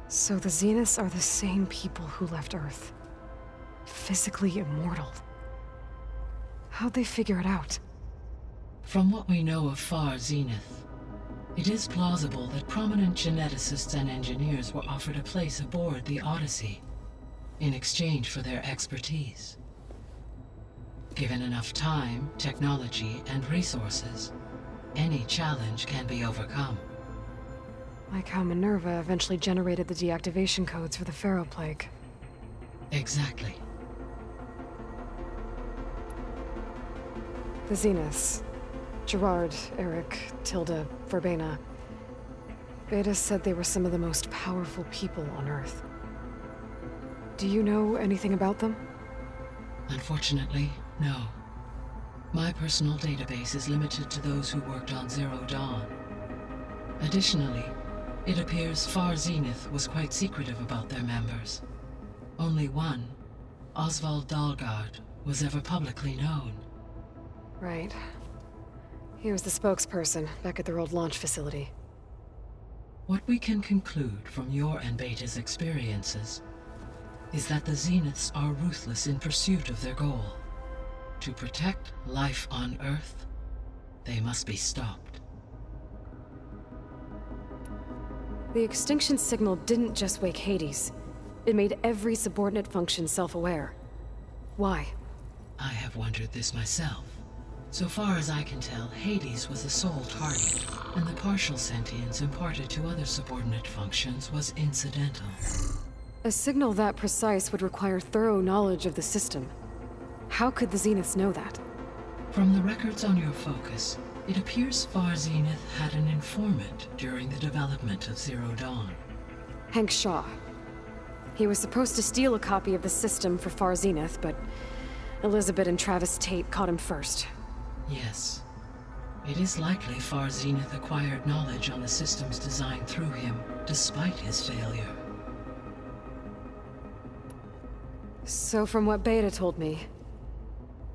So the Zeniths are the same people who left Earth. Physically immortal. How'd they figure it out? From what we know of Far Zenith, it is plausible that prominent geneticists and engineers were offered a place aboard the Odyssey in exchange for their expertise. Given enough time, technology, and resources, any challenge can be overcome. Like how Minerva eventually generated the deactivation codes for the Pharaoh Plague. Exactly. The Zeniths. Gerard, Eric, Tilda, Verbena. Beta said they were some of the most powerful people on Earth. Do you know anything about them? Unfortunately, no. My personal database is limited to those who worked on Zero Dawn. Additionally, it appears Far Zenith was quite secretive about their members. Only one, Oswald Dahlgard, was ever publicly known. Right. He was the spokesperson back at their old launch facility. What we can conclude from your and Beta's experiences is that the Zeniths are ruthless in pursuit of their goal. To protect life on Earth, they must be stopped. The extinction signal didn't just wake Hades. It made every subordinate function self-aware. Why? I have wondered this myself. So far as I can tell, Hades was the sole target, and the partial sentience imparted to other subordinate functions was incidental. A signal that precise would require thorough knowledge of the system. How could the Zeniths know that? From the records on your focus, it appears Far Zenith had an informant during the development of Zero Dawn. Hank Shaw. He was supposed to steal a copy of the system for Far Zenith, but Elizabeth and Travis Tate caught him first. Yes. It is likely Far Zenith acquired knowledge on the systems designed through him, despite his failure. So from what Beta told me,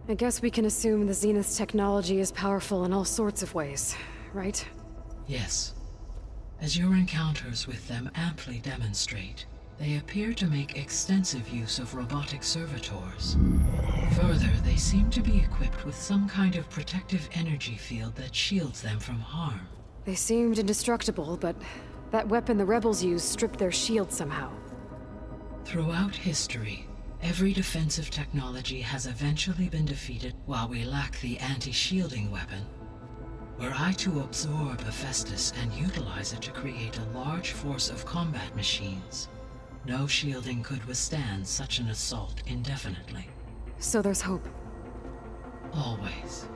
I guess we can assume the Zenith's technology is powerful in all sorts of ways, right? Yes. As your encounters with them amply demonstrate, they appear to make extensive use of robotic servitors. Further, they seem to be equipped with some kind of protective energy field that shields them from harm. They seemed indestructible, but that weapon the rebels used stripped their shield somehow. Throughout history, every defensive technology has eventually been defeated while we lack the anti-shielding weapon. Were I to absorb Hephaestus and utilize it to create a large force of combat machines, no shielding could withstand such an assault indefinitely. So there's hope. Always.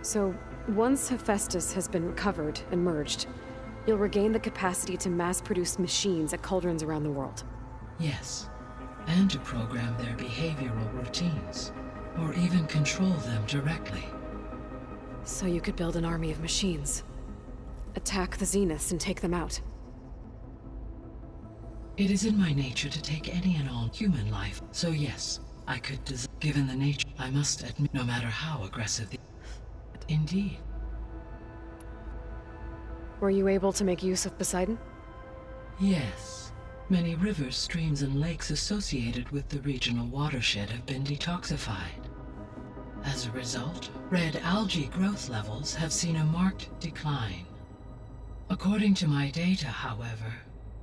So, once Hephaestus has been recovered and merged, you'll regain the capacity to mass-produce machines at cauldrons around the world. Yes, and to program their behavioral routines, or even control them directly. So you could build an army of machines. Attack the Zeniths and take them out. It is in my nature to take any and all human life, so yes, I could given the nature, I must admit, no matter how aggressive the... Indeed. Were you able to make use of Poseidon? Yes. Many rivers, streams, and lakes associated with the regional watershed have been detoxified. As a result, red algae growth levels have seen a marked decline. According to my data, however,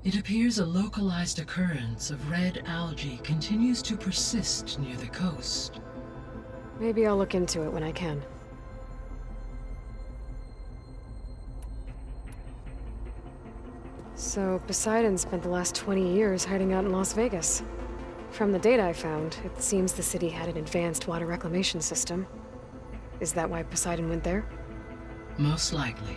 it appears a localized occurrence of red algae continues to persist near the coast. Maybe I'll look into it when I can. So, Poseidon spent the last 20 years hiding out in Las Vegas. From the data I found, it seems the city had an advanced water reclamation system. Is that why Poseidon went there? Most likely.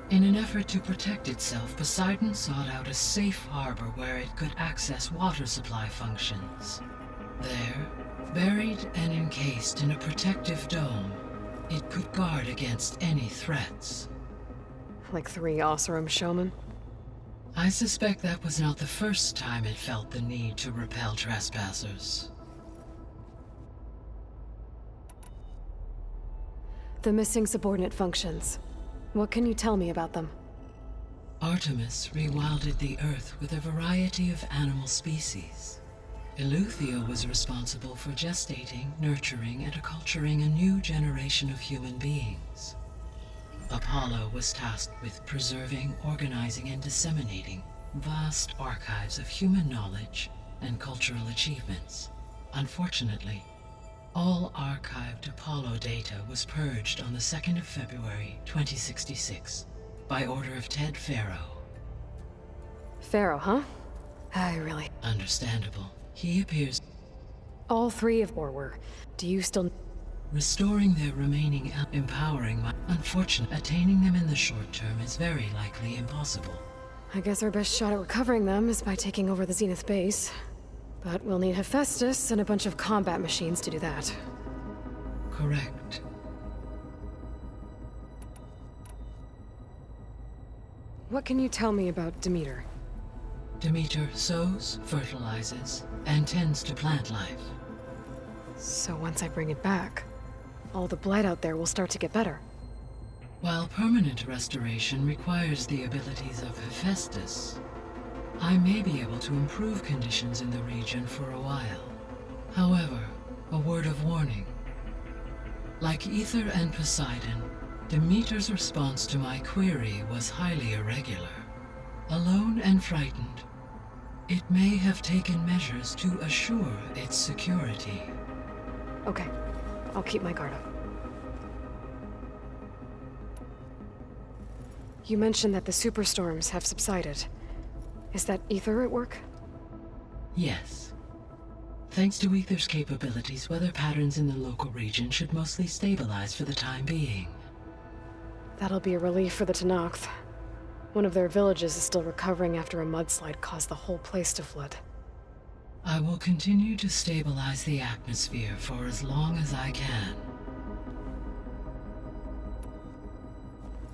In an effort to protect itself, Poseidon sought out a safe harbor where it could access water supply functions. There, buried and encased in a protective dome, it could guard against any threats. Like 3 Oseram showmen? I suspect that was not the first time it felt the need to repel trespassers. The missing subordinate functions. What can you tell me about them? Artemis rewilded the Earth with a variety of animal species. Eleuthia was responsible for gestating, nurturing, and acculturating a new generation of human beings. Apollo was tasked with preserving, organizing, and disseminating vast archives of human knowledge and cultural achievements. Unfortunately, all archived Apollo data was purged on the 2nd of February, 2066, by order of Ted Faro. Faro, huh? I really... Understandable. He appears... All three of were. Do you still... Restoring their remaining... empowering my... Unfortunately, attaining them in the short term is very likely impossible. I guess our best shot at recovering them is by taking over the Zenith base. But we'll need Hephaestus and a bunch of combat machines to do that. Correct. What can you tell me about Demeter? Demeter sows, fertilizes, and tends to plant life. So once I bring it back, all the blight out there will start to get better. While permanent restoration requires the abilities of Hephaestus, I may be able to improve conditions in the region for a while. However, a word of warning. Like Aether and Poseidon, Demeter's response to my query was highly irregular. Alone and frightened, it may have taken measures to assure its security. Okay, I'll keep my guard up. You mentioned that the superstorms have subsided. Is that Aether at work? Yes. Thanks to Aether's capabilities, weather patterns in the local region should mostly stabilize for the time being. That'll be a relief for the Tenakth. One of their villages is still recovering after a mudslide caused the whole place to flood. I will continue to stabilize the atmosphere for as long as I can.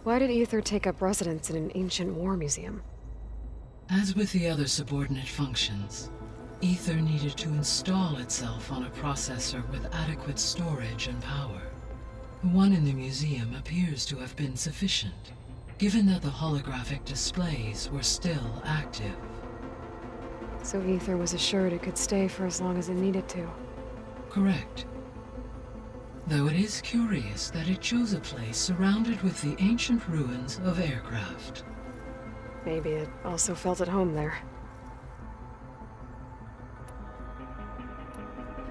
Why did Aether take up residence in an ancient war museum? As with the other subordinate functions, Aether needed to install itself on a processor with adequate storage and power. The one in the museum appears to have been sufficient, given that the holographic displays were still active. So Aether was assured it could stay for as long as it needed to. Correct. Though it is curious that it chose a place surrounded with the ancient ruins of aircraft. Maybe it also felt at home there.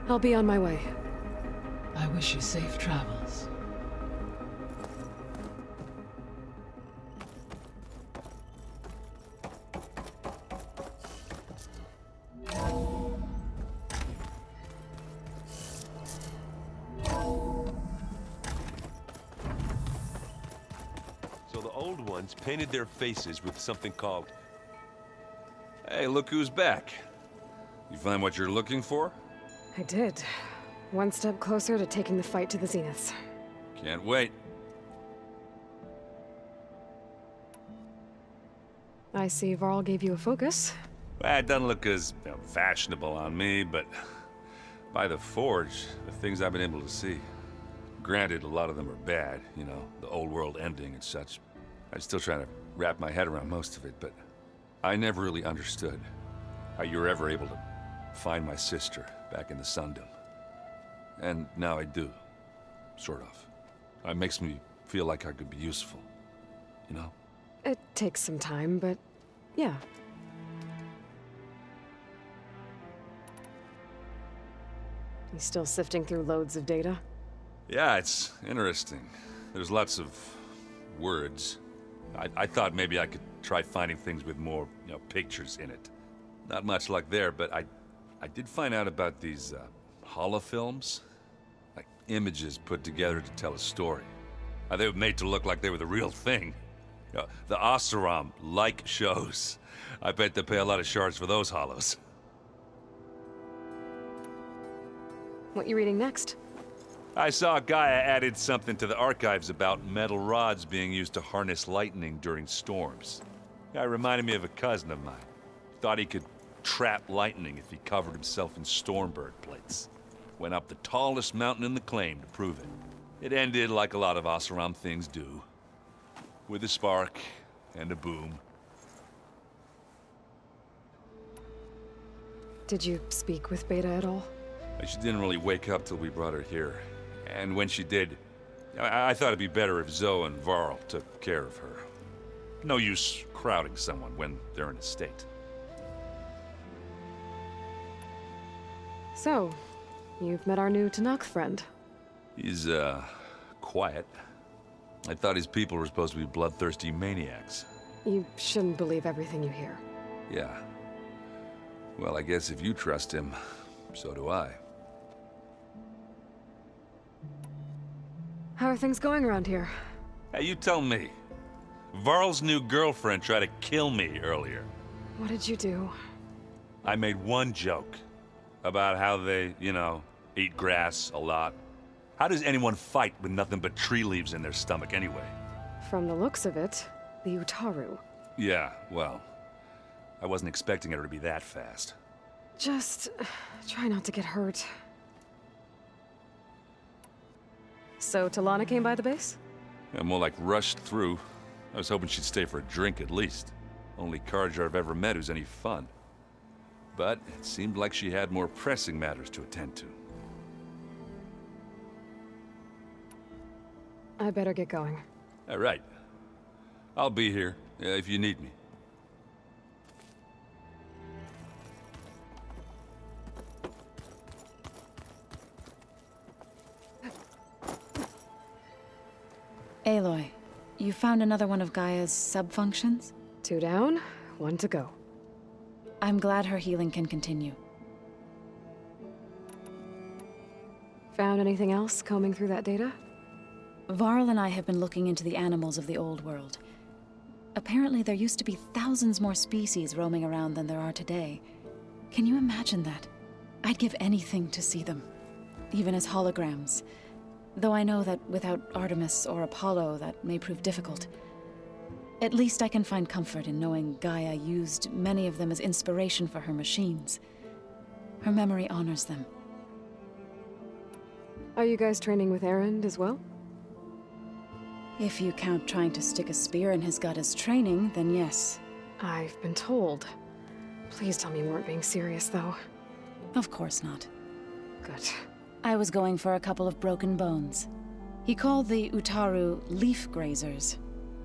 I'll be on my way. I wish you safe travels. So the old ones painted their faces with something called... Hey, look who's back. You find what you're looking for? I did. One step closer to taking the fight to the Zeniths. Can't wait. I see Varl gave you a focus. Well, it doesn't look as fashionable on me, but by the Forge, the things I've been able to see. Granted, a lot of them are bad, you know, the old world ending and such. I'm still trying to wrap my head around most of it, but I never really understood how you were ever able to find my sister back in the Sundom. And now I do, sort of. It makes me feel like I could be useful, you know? It takes some time, but yeah. You still sifting through loads of data? Yeah, it's interesting. There's lots of words. I thought maybe I could try finding things with more, you know, pictures in it. Not much luck there, but I did find out about these holofilms. Like images put together to tell a story. They were made to look like they were the real thing. You know, the Oseram like shows. I bet they pay a lot of shards for those hollows. What you reading next? I saw Gaia added something to the archives about metal rods being used to harness lightning during storms. Guy reminded me of a cousin of mine. Thought he could trap lightning if he covered himself in Stormbird plates. Went up the tallest mountain in the claim to prove it. It ended like a lot of Oseram things do. With a spark and a boom. Did you speak with Beta at all? She didn't really wake up till we brought her here. And when she did, I thought it'd be better if Zoe and Varl took care of her. No use crowding someone when they're in a state. So, you've met our new Tenakth friend. He's, quiet. I thought his people were supposed to be bloodthirsty maniacs. You shouldn't believe everything you hear. Yeah. Well, I guess if you trust him, so do I. How are things going around here? Hey, you tell me. Varl's new girlfriend tried to kill me earlier. What did you do? I made one joke about how they, eat grass a lot. How does anyone fight with nothing but tree leaves in their stomach anyway? From the looks of it, the Utaru. Yeah, well, I wasn't expecting her to be that fast. Just try not to get hurt. So Talana came by the base? Yeah, more like rushed through. I was hoping she'd stay for a drink at least. Only Carja I've ever met who's any fun. But it seemed like she had more pressing matters to attend to. I better get going. All right. I'll be here if you need me. Aloy, you found another one of Gaia's sub-functions? 2 down, 1 to go. I'm glad her healing can continue. Found anything else combing through that data? Varl and I have been looking into the animals of the old world. Apparently there used to be thousands more species roaming around than there are today. Can you imagine that? I'd give anything to see them, even as holograms. Though I know that without Artemis or Apollo, that may prove difficult. At least I can find comfort in knowing Gaia used many of them as inspiration for her machines. Her memory honors them. Are you guys training with Erend as well? If you count trying to stick a spear in his gut as training, then yes. I've been told. Please tell me you weren't being serious, though. Of course not. Good. I was going for a couple of broken bones. He called the Utaru leaf grazers.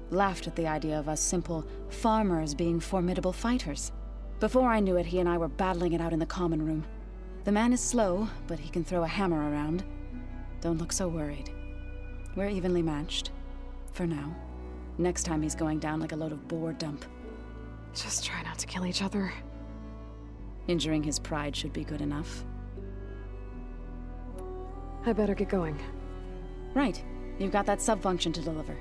Laughed at the idea of us simple farmers being formidable fighters. Before I knew it, he and I were battling it out in the common room. The man is slow, but he can throw a hammer around. Don't look so worried. We're evenly matched. For now. Next time he's going down like a load of boar dump. Just try not to kill each other. Injuring his pride should be good enough. I better get going. Right. You've got that sub-function to deliver.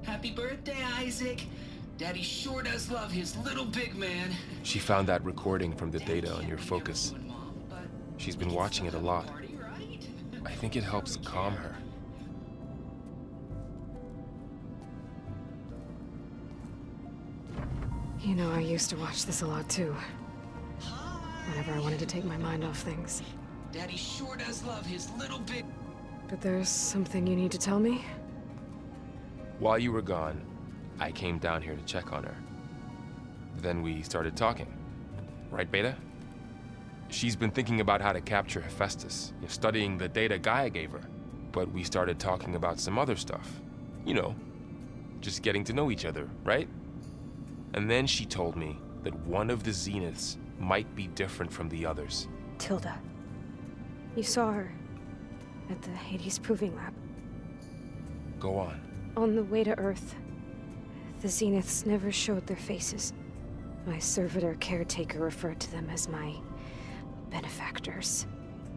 Happy birthday, Isaac. Daddy sure does love his little big man. She found that recording from the data on your focus. She's been watching it a lot. I think it helps calm her. You know, I used to watch this a lot too. Whenever I wanted to take my mind off things. Daddy sure does love his little big... But there's something you need to tell me? While you were gone, I came down here to check on her. Then we started talking. Right, Beta? She's been thinking about how to capture Hephaestus, studying the data Gaia gave her. But we started talking about some other stuff. You know, just getting to know each other, right? And then she told me that one of the Zeniths might be different from the others. Tilda. You saw her at the Hades Proving Lab. Go on. On the way to Earth. The Zeniths never showed their faces. My servitor caretaker referred to them as my benefactors,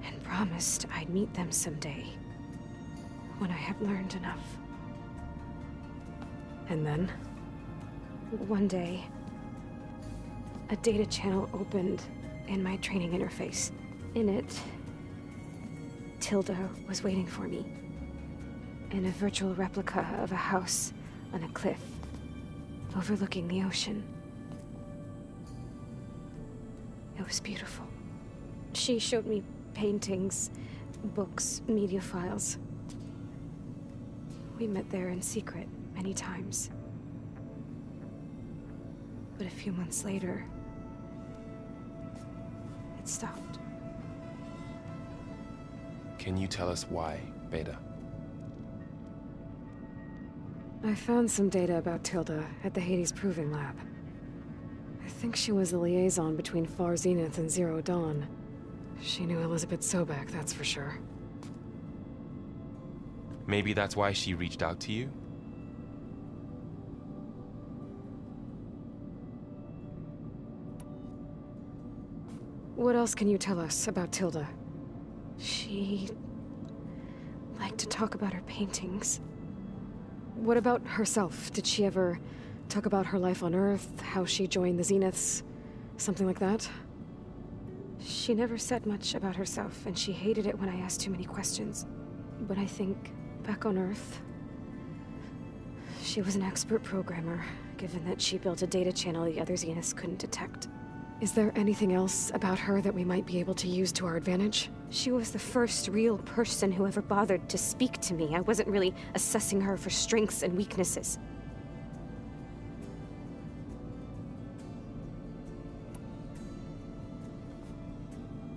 and promised I'd meet them someday, when I had learned enough. And then? One day, a data channel opened in my training interface. In it, Tilda was waiting for me, in a virtual replica of a house on a cliff, overlooking the ocean. It was beautiful. She showed me paintings, books, media files. We met there in secret many times. But a few months later, it stopped. Can you tell us why, Beta? I found some data about Tilda at the Hades Proving Lab. I think she was the liaison between Far Zenith and Zero Dawn. She knew Elizabeth Sobek, that's for sure. Maybe that's why she reached out to you? What else can you tell us about Tilda? She liked to talk about her paintings. What about herself? Did she ever talk about her life on Earth, how she joined the Zeniths, something like that? She never said much about herself, and she hated it when I asked too many questions. But I think, back on Earth, she was an expert programmer, given that she built a data channel the other Zeniths couldn't detect. Is there anything else about her that we might be able to use to our advantage? She was the first real person who ever bothered to speak to me. I wasn't really assessing her for strengths and weaknesses.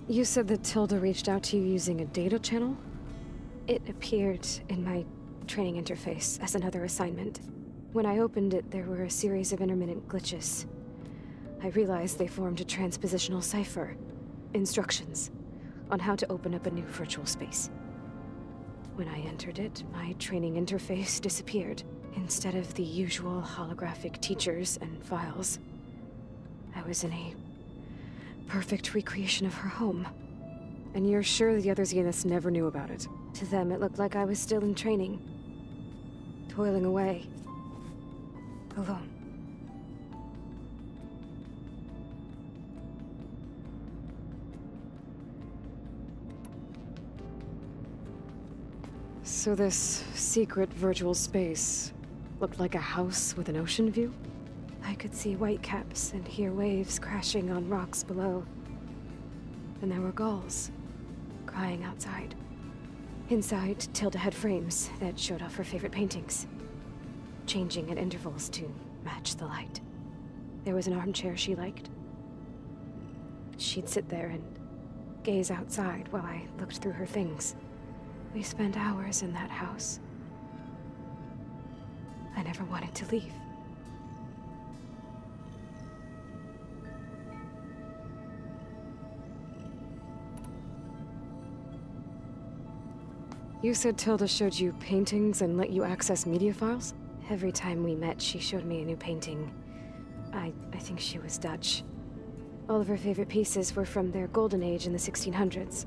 You said that Tilda reached out to you using a data channel? It appeared in my training interface as another assignment. When I opened it, there were a series of intermittent glitches. I realized they formed a transpositional cipher, instructions, on how to open up a new virtual space. When I entered it, my training interface disappeared. Instead of the usual holographic teachers and files, I was in a perfect recreation of her home. And you're sure the other Zeniths never knew about it? To them, it looked like I was still in training, toiling away, alone. So this secret virtual space looked like a house with an ocean view? I could see whitecaps and hear waves crashing on rocks below. And there were gulls crying outside. Inside, Tilda had frames that showed off her favorite paintings, changing at intervals to match the light. There was an armchair she liked. She'd sit there and gaze outside while I looked through her things. We spent hours in that house. I never wanted to leave. You said Tilda showed you paintings and let you access media files? Every time we met, she showed me a new painting. I think she was Dutch. All of her favorite pieces were from their golden age in the 1600s.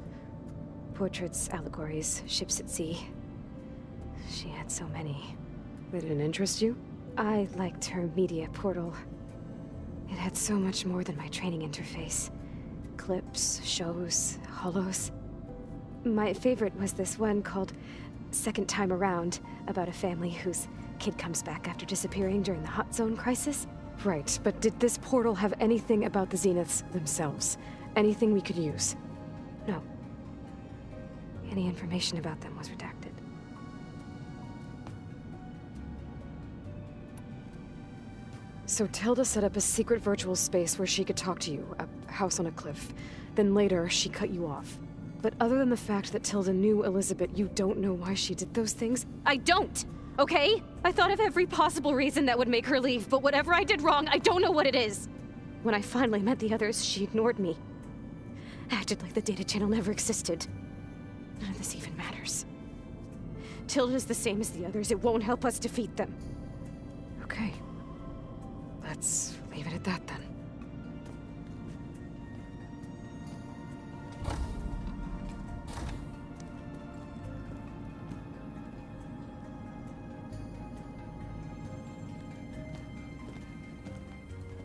Portraits, allegories, ships at sea. She had so many. They didn't interest you? I liked her media portal. It had so much more than my training interface. Clips, shows, holos. My favorite was this one called Second Time Around, about a family whose kid comes back after disappearing during the Hot Zone crisis. Right, but did this portal have anything about the Zeniths themselves? Anything we could use? No. Any information about them was redacted. So Tilda set up a secret virtual space where she could talk to you, a house on a cliff. Then later, she cut you off. But other than the fact that Tilda knew Elizabeth, you don't know why she did those things? I don't! Okay? I thought of every possible reason that would make her leave, but whatever I did wrong, I don't know what it is. When I finally met the others, she ignored me. Acted like the data channel never existed. None of this even matters. Tilda's the same as the others. It won't help us defeat them. Okay. Let's leave it at that then.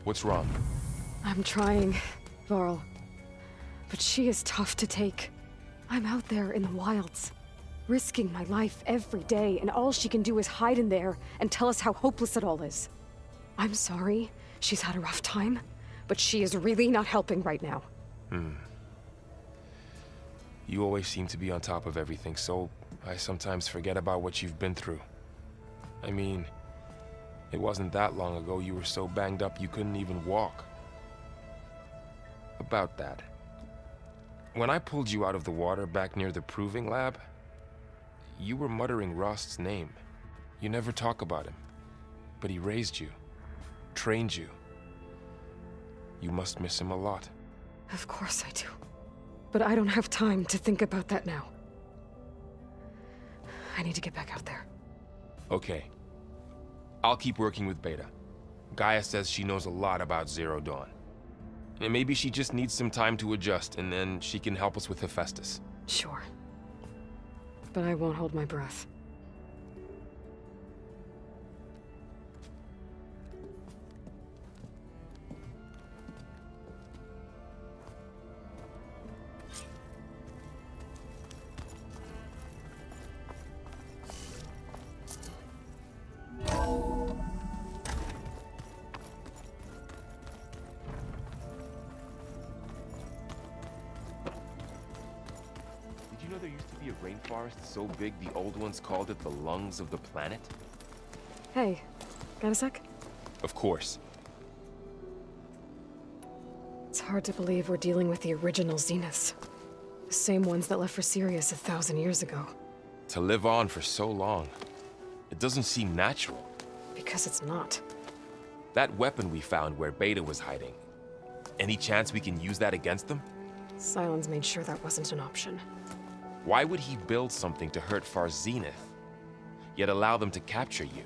What's wrong? I'm trying, Varl. But she is tough to take. I'm out there in the wilds, risking my life every day, and all she can do is hide in there and tell us how hopeless it all is. I'm sorry she's had a rough time, but she is really not helping right now. You always seem to be on top of everything, so I sometimes forget about what you've been through. I mean, it wasn't that long ago you were so banged up you couldn't even walk. About that. When I pulled you out of the water back near the proving lab, you were muttering Rost's name. You never talk about him, but he raised you, trained you. You must miss him a lot. Of course I do. But I don't have time to think about that now. I need to get back out there. Okay. I'll keep working with Beta. Gaia says she knows a lot about Zero Dawn. And maybe she just needs some time to adjust, and then she can help us with Hephaestus. Sure. But I won't hold my breath. Did you know there used to be a rainforest so big the old ones called it the lungs of the planet? Hey, got a sec? Of course. It's hard to believe we're dealing with the original Zeniths. The same ones that left for Sirius 1,000 years ago. To live on for so long, it doesn't seem natural. Because it's not. That weapon we found where Beta was hiding, any chance we can use that against them? Sylens made sure that wasn't an option. Why would he build something to hurt Far Zenith, yet allow them to capture you?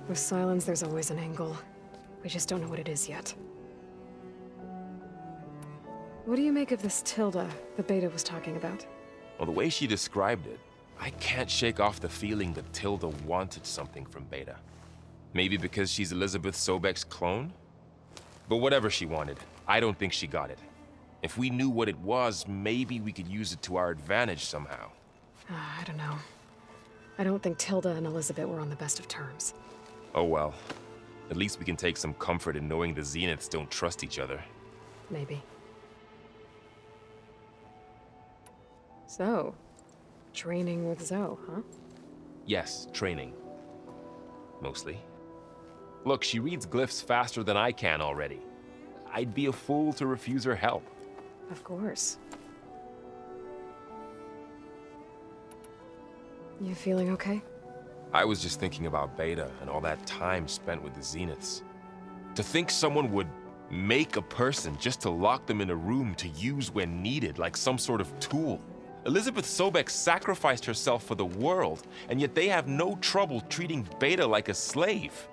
With Sylens, there's always an angle. We just don't know what it is yet. What do you make of this Tilda the Beta was talking about? Well, the way she described it, I can't shake off the feeling that Tilda wanted something from Beta. Maybe because she's Elizabeth Sobek's clone? But whatever she wanted, I don't think she got it. If we knew what it was, maybe we could use it to our advantage somehow. I don't know. I don't think Tilda and Elizabeth were on the best of terms. Oh well. At least we can take some comfort in knowing the Zeniths don't trust each other. Maybe. So, training with Zoe, huh? Yes, training. Mostly. Look, she reads glyphs faster than I can already. I'd be a fool to refuse her help. Of course. You feeling okay? I was just thinking about Beta and all that time spent with the Zeniths. To think someone would make a person just to lock them in a room to use when needed, like some sort of tool. Elizabeth Sobek sacrificed herself for the world, and yet they have no trouble treating Beta like a slave.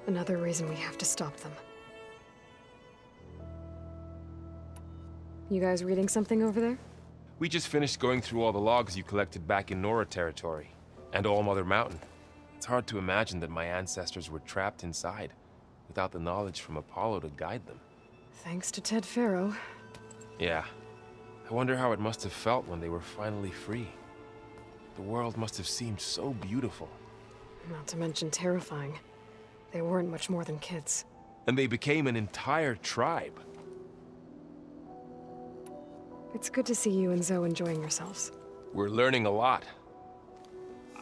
Another reason we have to stop them. You guys reading something over there? We just finished going through all the logs you collected back in Nora territory, and All Mother Mountain. It's hard to imagine that my ancestors were trapped inside, without the knowledge from Apollo to guide them. Thanks to Ted Faro. Yeah. I wonder how it must have felt when they were finally free. The world must have seemed so beautiful. Not to mention terrifying. They weren't much more than kids. And they became an entire tribe. It's good to see you and Zoe enjoying yourselves. We're learning a lot.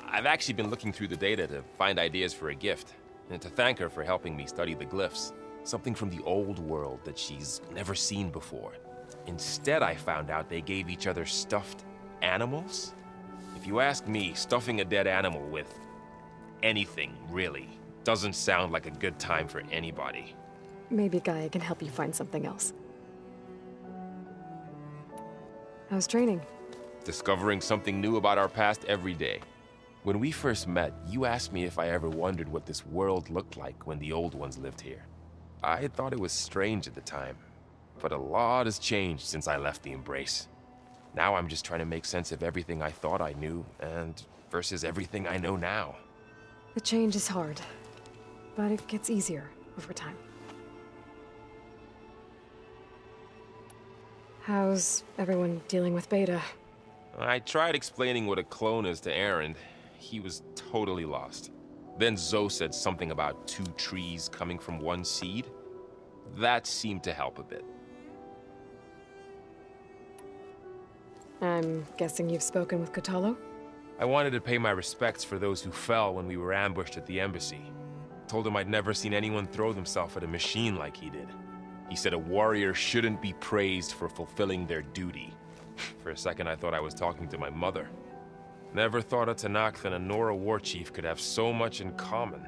I've actually been looking through the data to find ideas for a gift, and to thank her for helping me study the glyphs. Something from the old world that she's never seen before. Instead, I found out they gave each other stuffed animals. If you ask me, stuffing a dead animal with anything, really, doesn't sound like a good time for anybody. Maybe Gaia can help you find something else. How's training? Discovering something new about our past every day. When we first met, you asked me if I ever wondered what this world looked like when the old ones lived here. I thought it was strange at the time, but a lot has changed since I left the Embrace. Now I'm just trying to make sense of everything I thought I knew, and versus everything I know now. The change is hard, but it gets easier over time. How's everyone dealing with Beta? I tried explaining what a clone is to Aaron. He was totally lost. Then Zoe said something about 2 trees coming from 1 seed. That seemed to help a bit. I'm guessing you've spoken with Kotallo? I wanted to pay my respects for those who fell when we were ambushed at the embassy. Told him I'd never seen anyone throw themselves at a machine like he did. He said a warrior shouldn't be praised for fulfilling their duty. For a second I thought I was talking to my mother. Never thought a Tenakth and a Nora war chief could have so much in common.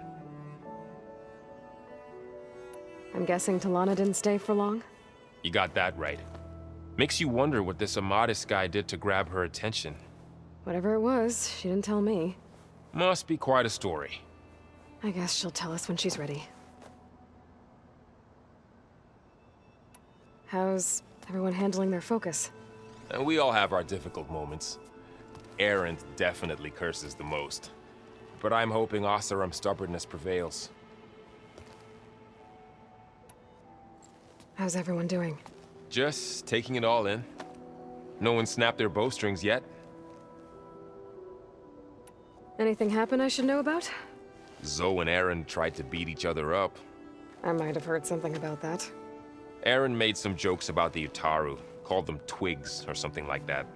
I'm guessing Talana didn't stay for long? You got that right. Makes you wonder what this Amadis guy did to grab her attention. Whatever it was, she didn't tell me. Must be quite a story. I guess she'll tell us when she's ready. How's everyone handling their focus? And we all have our difficult moments. Erend definitely curses the most. But I'm hoping Oseram's stubbornness prevails. How's everyone doing? Just taking it all in. No one snapped their bowstrings yet. Anything happen I should know about? Zoe and Aaron tried to beat each other up. I might have heard something about that. Aaron made some jokes about the Utaru, called them twigs or something like that.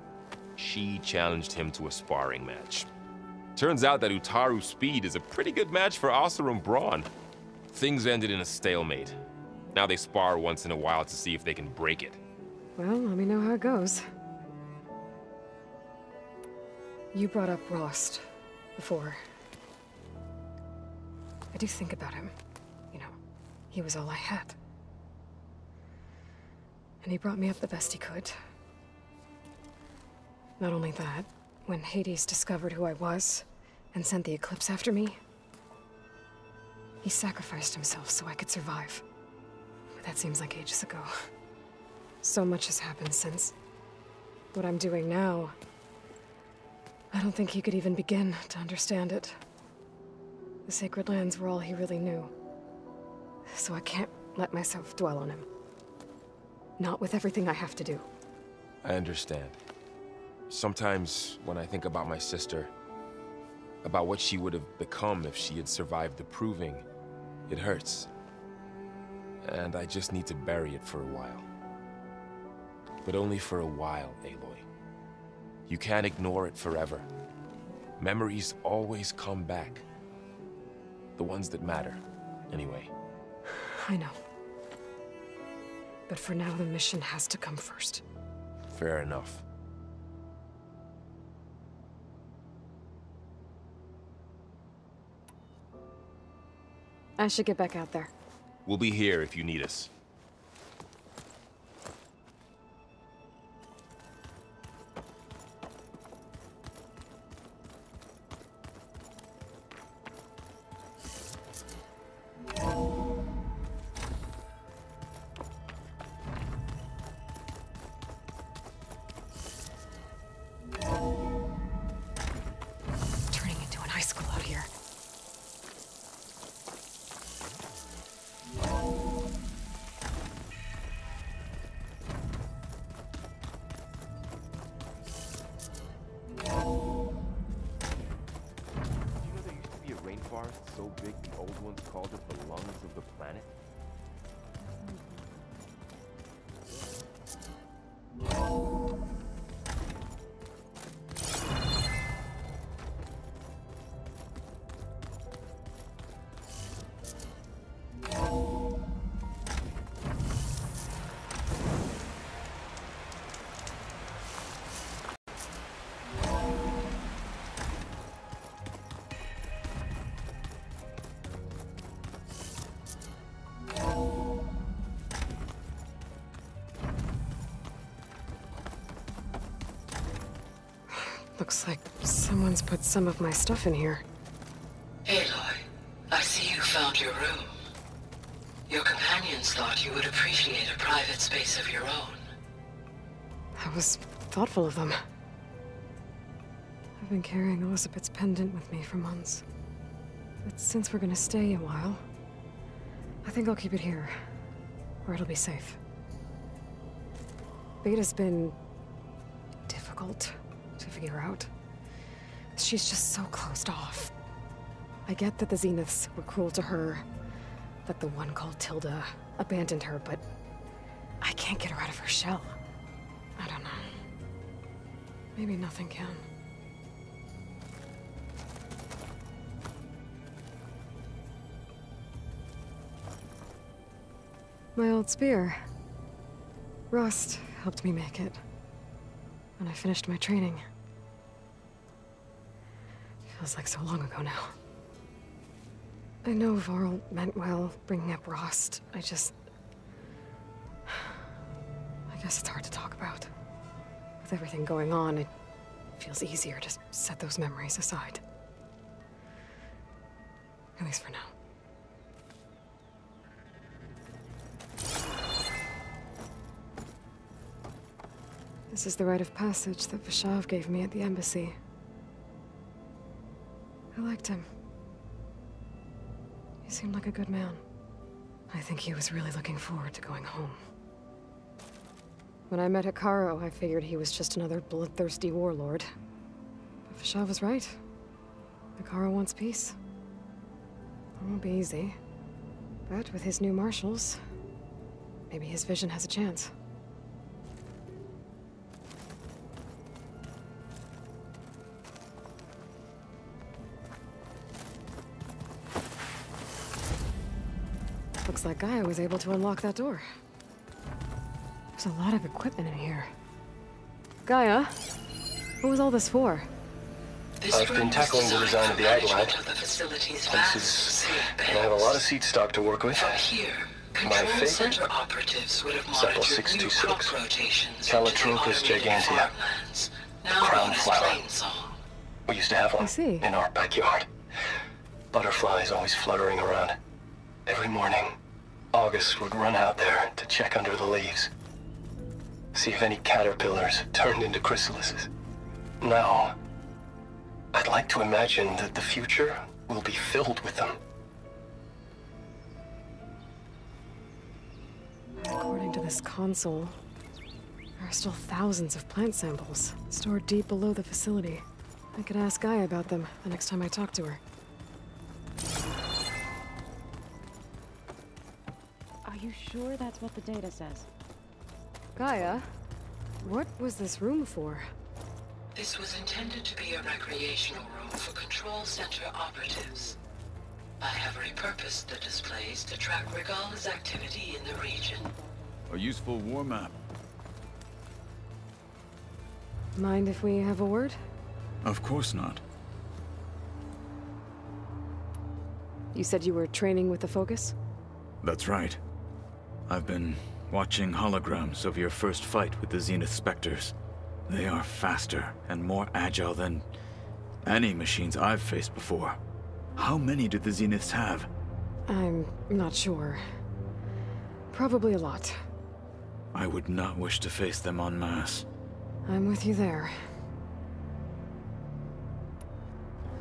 She challenged him to a sparring match. Turns out that Utaru speed is a pretty good match for Oseram brawn. Things ended in a stalemate. Now they spar once in a while to see if they can break it. Well, let me know how it goes. You brought up Rost before. I do think about him. You know, he was all I had. And he brought me up the best he could. Not only that, when Hades discovered who I was and sent the Eclipse after me, he sacrificed himself so I could survive. But that seems like ages ago. So much has happened since. What I'm doing now, I don't think he could even begin to understand it. The Sacred Lands were all he really knew. So I can't let myself dwell on him. Not with everything I have to do. I understand. Sometimes, when I think about my sister, about what she would have become if she had survived the Proving, it hurts. And I just need to bury it for a while. But only for a while, Aloy. You can't ignore it forever. Memories always come back. The ones that matter, anyway. I know. But for now, the mission has to come first. Fair enough. I should get back out there. We'll be here if you need us. Turning into an high school out here. So big the old ones called it the lungs of the planet? Looks like someone's put some of my stuff in here. Aloy, I see you found your room. Your companion once thought you would appreciate a private space of your own. That was thoughtful of them. I've been carrying Elizabeth's pendant with me for months. But since we're gonna stay a while, I think I'll keep it here, where it'll be safe. Beta's been difficult to figure out. She's just so closed off. I get that the Zeniths were cruel to her, that the one called Tilda abandoned her, but I can't get her out of her shell. I don't know. Maybe nothing can. My old spear. Rust helped me make it when I finished my training. Feels like so long ago now. I know Varl meant well, bringing up Rost. I guess it's hard to talk about. With everything going on, it feels easier to set those memories aside. At least for now. This is the rite of passage that Vashav gave me at the embassy. I liked him. He seemed like a good man. I think he was really looking forward to going home. When I met Hekarro, I figured he was just another bloodthirsty warlord. But Vashav was right. Hekarro wants peace. It won't be easy. But with his new marshals, maybe his vision has a chance. Looks like Gaia was able to unlock that door. There's a lot of equipment in here. Gaia, what was all this for? I've been tackling the design of the Ag Lab. And I have a lot of seed stock to work with. My favorite? Cepal 626. Calotropis gigantea. The crown flower. We used to have one in our backyard. Butterflies always fluttering around. Every morning, August would run out there to check under the leaves. See if any caterpillars turned into chrysalises. Now, I'd like to imagine that the future will be filled with them. According to this console, there are still thousands of plant samples stored deep below the facility. I could ask Gaia about them the next time I talk to her. Are you sure that's what the data says? Gaia, what was this room for? This was intended to be a recreational room for Control Center operatives. I have repurposed the displays to track Regala's activity in the region. A useful war map. Mind if we have a word? Of course not. You said you were training with the Focus? That's right. I've been watching holograms of your first fight with the Zenith Spectres. They are faster and more agile than any machines I've faced before. How many do the Zeniths have? I'm not sure. Probably a lot. I would not wish to face them en masse. I'm with you there.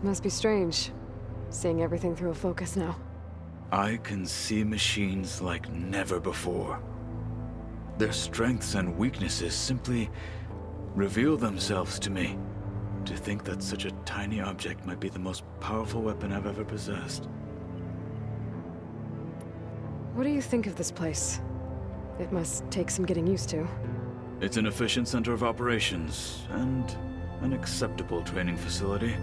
Must be strange, seeing everything through a Focus now. I can see machines like never before. Their strengths and weaknesses simply reveal themselves to me. To think that such a tiny object might be the most powerful weapon I've ever possessed. What do you think of this place? It must take some getting used to. It's an efficient center of operations, and an acceptable training facility.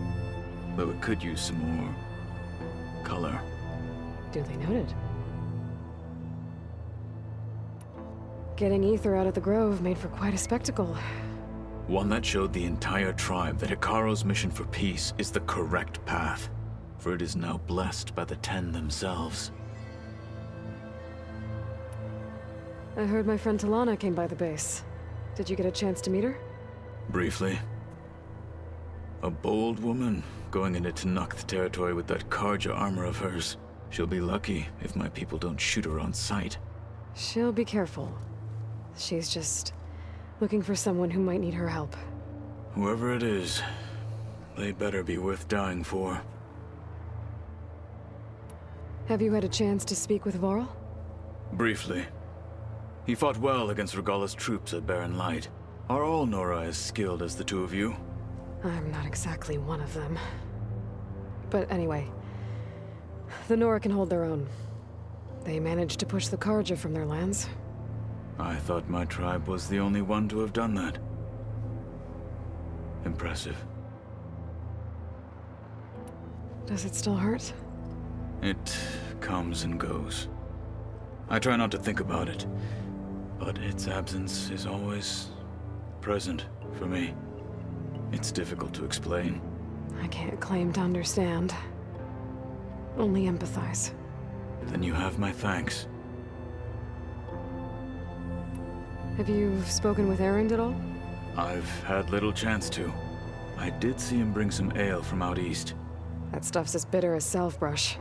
Though it could use some more color. Duly noted. Getting Ether out of the Grove made for quite a spectacle. One that showed the entire tribe that Hekarro's mission for peace is the correct path, for it is now blessed by the Ten themselves. I heard my friend Talana came by the base. Did you get a chance to meet her? Briefly. A bold woman going into Tenakth territory with that Karja armor of hers. She'll be lucky if my people don't shoot her on sight. She'll be careful. She's just looking for someone who might need her help. Whoever it is, they better be worth dying for. Have you had a chance to speak with Varl? Briefly. He fought well against Regalla's troops at Barren Light. Are all Nora as skilled as the two of you? I'm not exactly one of them. But anyway, the Nora can hold their own. They managed to push the Carja from their lands. I thought my tribe was the only one to have done that. Impressive. Does it still hurt? It comes and goes. I try not to think about it, but its absence is always present for me. It's difficult to explain. I can't claim to understand. Only empathize. Then you have my thanks. Have you spoken with Erend at all? I've had little chance to. I did see him bring some ale from out east. That stuff's as bitter as self-brush.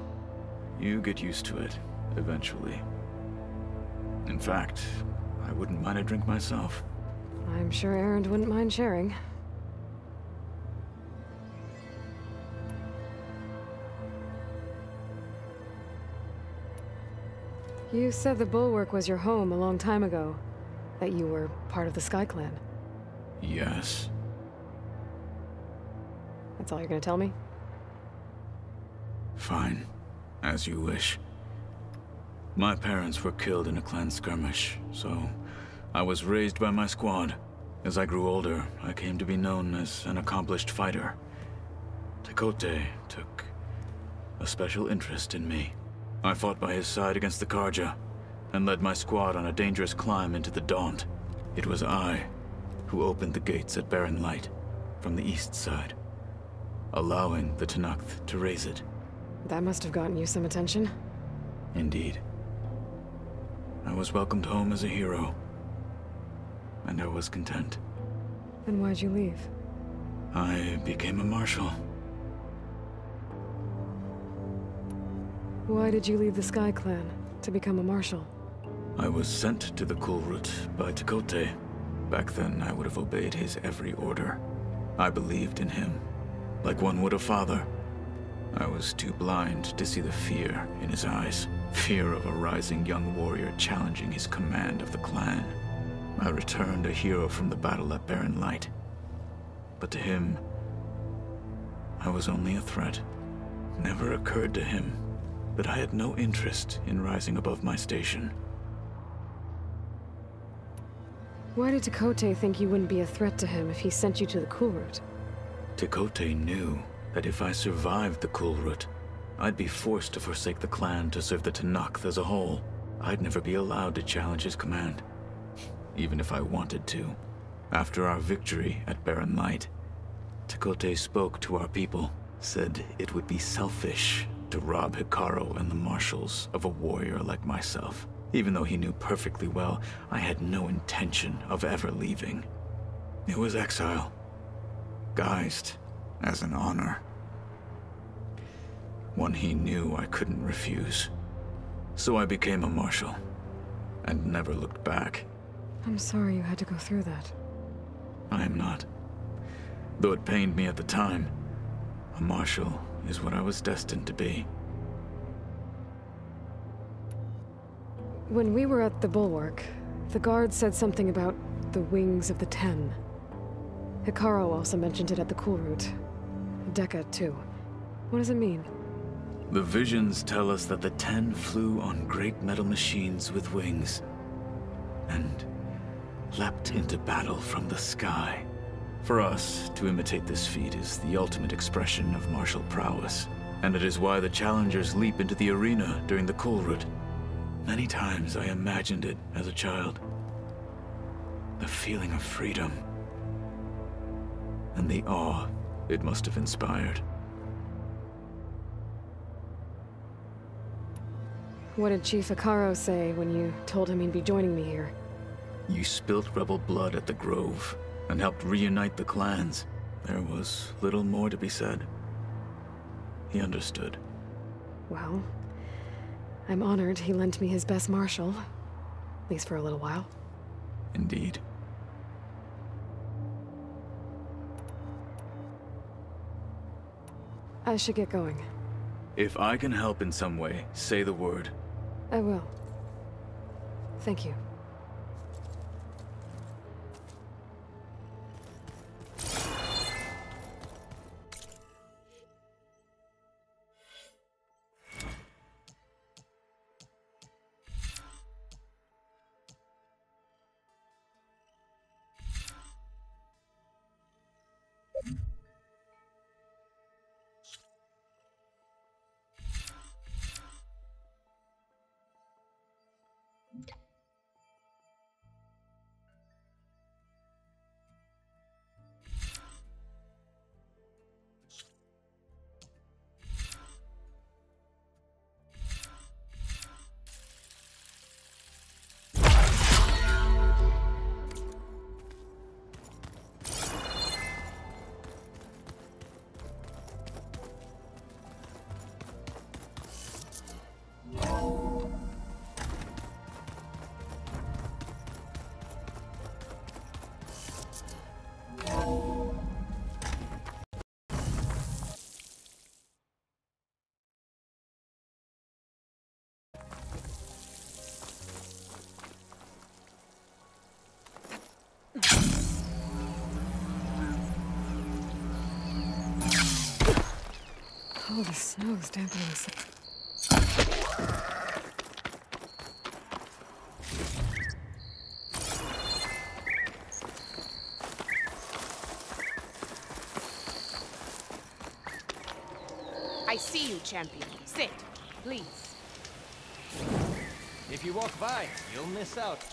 You get used to it, eventually. In fact, I wouldn't mind a drink myself. I'm sure Erend wouldn't mind sharing. You said the Bulwark was your home a long time ago. That you were part of the Sky Clan. Yes. That's all you're gonna tell me? Fine. As you wish. My parents were killed in a clan skirmish, so I was raised by my squad. As I grew older, I came to be known as an accomplished fighter. Tekotteh took a special interest in me. I fought by his side against the Carja, and led my squad on a dangerous climb into the Daunt. It was I who opened the gates at Barren Light, from the east side, allowing the Tenakth to raise it. That must have gotten you some attention. Indeed. I was welcomed home as a hero, and I was content. Then why'd you leave? I became a marshal. Why did you leave the Sky Clan to become a marshal? I was sent to the Kulrut by Tekotteh. Back then, I would have obeyed his every order. I believed in him, like one would a father. I was too blind to see the fear in his eyes. Fear of a rising young warrior challenging his command of the clan. I returned a hero from the battle at Barren Light. But to him, I was only a threat. Never occurred to him that I had no interest in rising above my station. Why did Tekotteh think you wouldn't be a threat to him if he sent you to the Kulrut? Tekotteh knew that if I survived the Kulrut, I'd be forced to forsake the clan to serve the Tenakth as a whole. I'd never be allowed to challenge his command, even if I wanted to. After our victory at Barren Light, Tekotteh spoke to our people, said it would be selfish to rob Hekarro and the marshals of a warrior like myself, even though he knew perfectly well I had no intention of ever leaving. It was exile, guised as an honor. One he knew I couldn't refuse. So I became a marshal, and never looked back. I'm sorry you had to go through that. I am not. Though it pained me at the time, a marshal is what I was destined to be. When we were at the Bulwark, the guard said something about the Wings of the Ten. Hekarro also mentioned it at the Kulrut. Dekka, too. What does it mean? The visions tell us that the Ten flew on great metal machines with wings, and leapt into battle from the sky. For us, to imitate this feat is the ultimate expression of martial prowess, and it is why the challengers leap into the arena during the Kulrut. Many times I imagined it as a child. The feeling of freedom, and the awe it must have inspired. What did Chief Hekarro say when you told him he'd be joining me here? You spilt rebel blood at the Grove, and helped reunite the clans. There was little more to be said. He understood. Well, I'm honored he lent me his best marshal. At least for a little while. Indeed. I should get going. If I can help in some way, say the word. I will. Thank you. Oh, the snow's dampening the... I see you, champion. Sit, please. If you walk by, you'll miss out.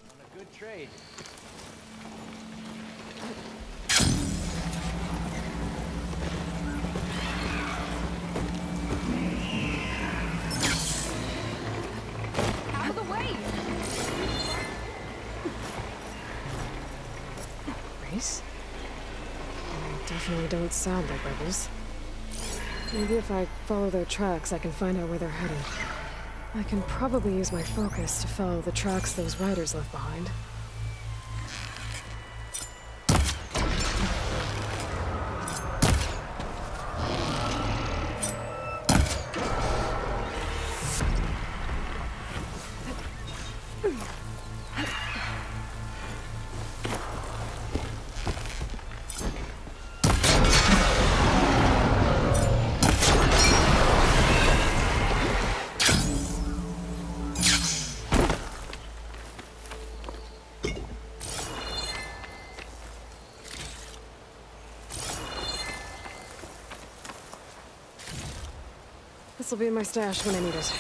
On a good trade. Definitely don't sound like rebels. Maybe if I follow their tracks, I can find out where they're headed. I can probably use my focus to follow the tracks those riders left behind. This'll be in my stash when I need it.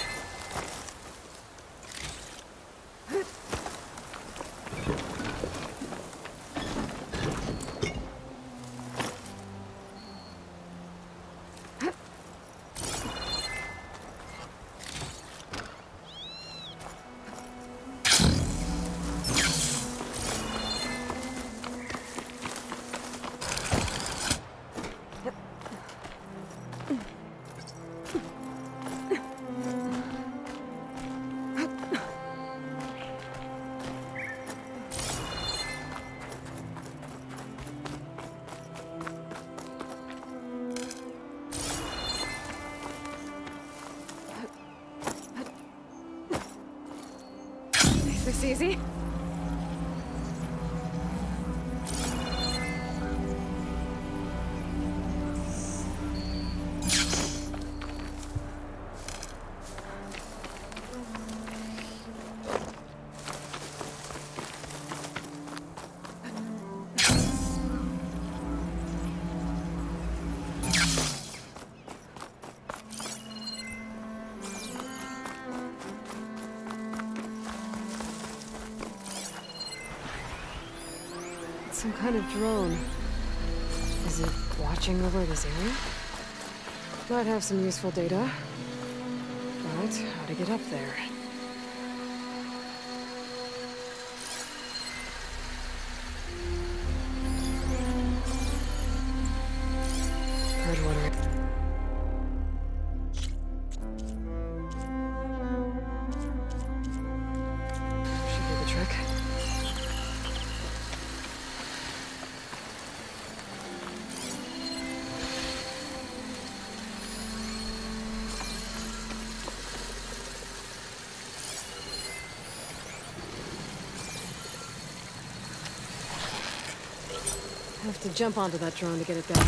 This easy? Some kind of drone. Is it watching over this area? Might have some useful data. But how to get up there? Heard water. Should do the trick. I have to jump onto that drone to get it down.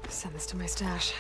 Send this to my stash.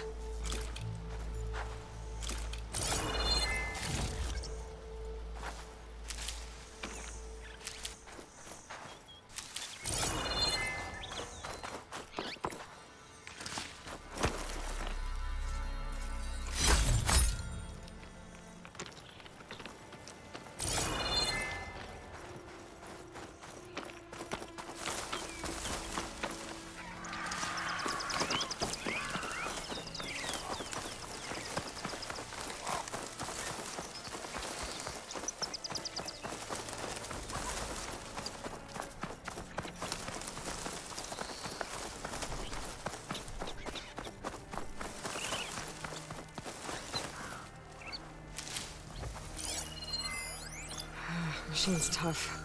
machine's tough.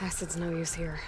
Acid's no use here.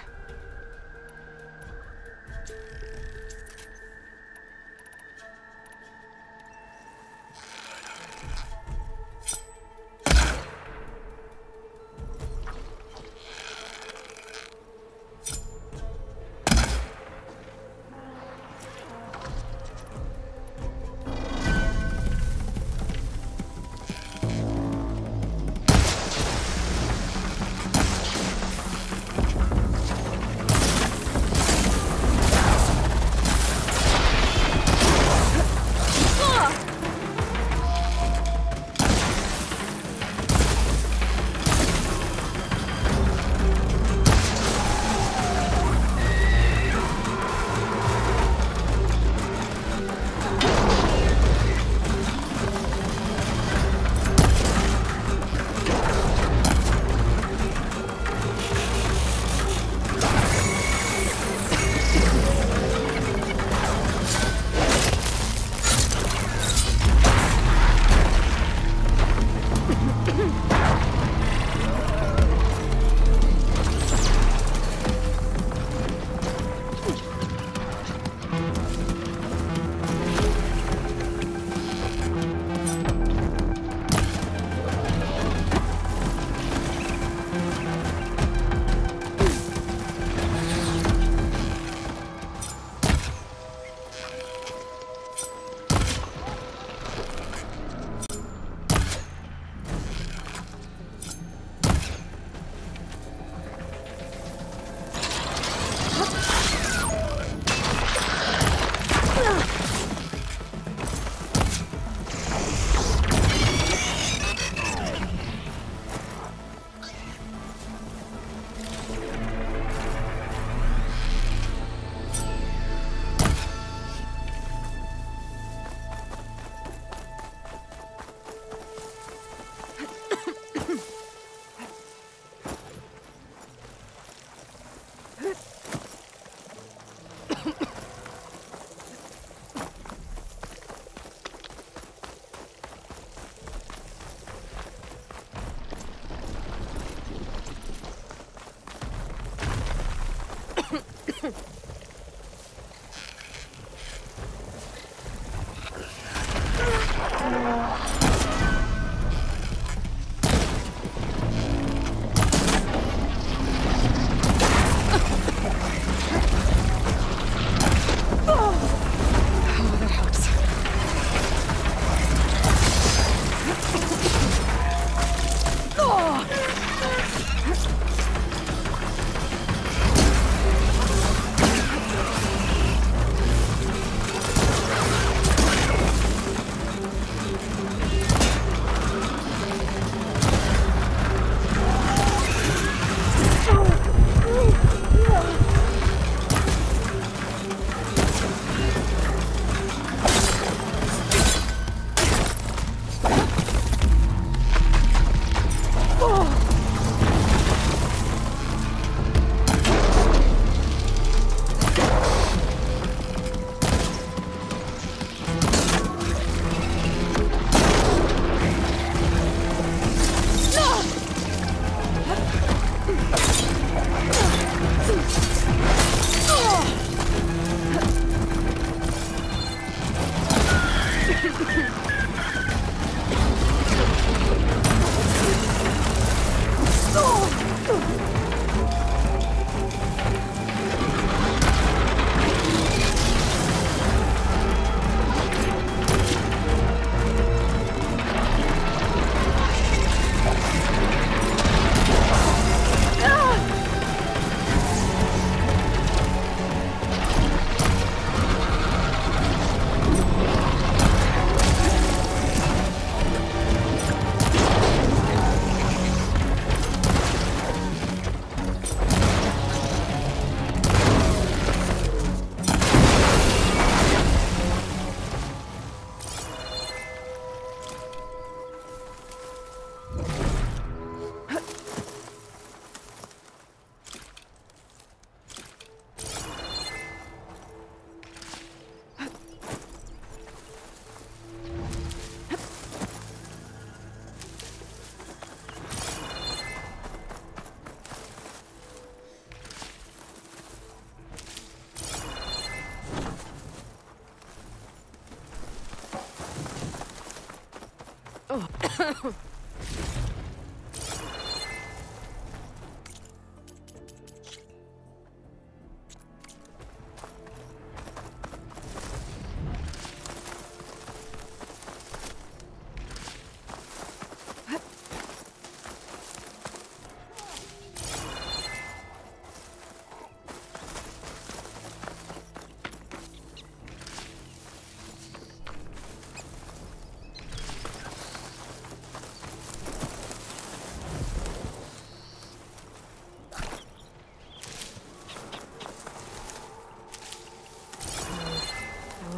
No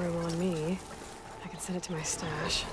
room on me. I can send it to my stash.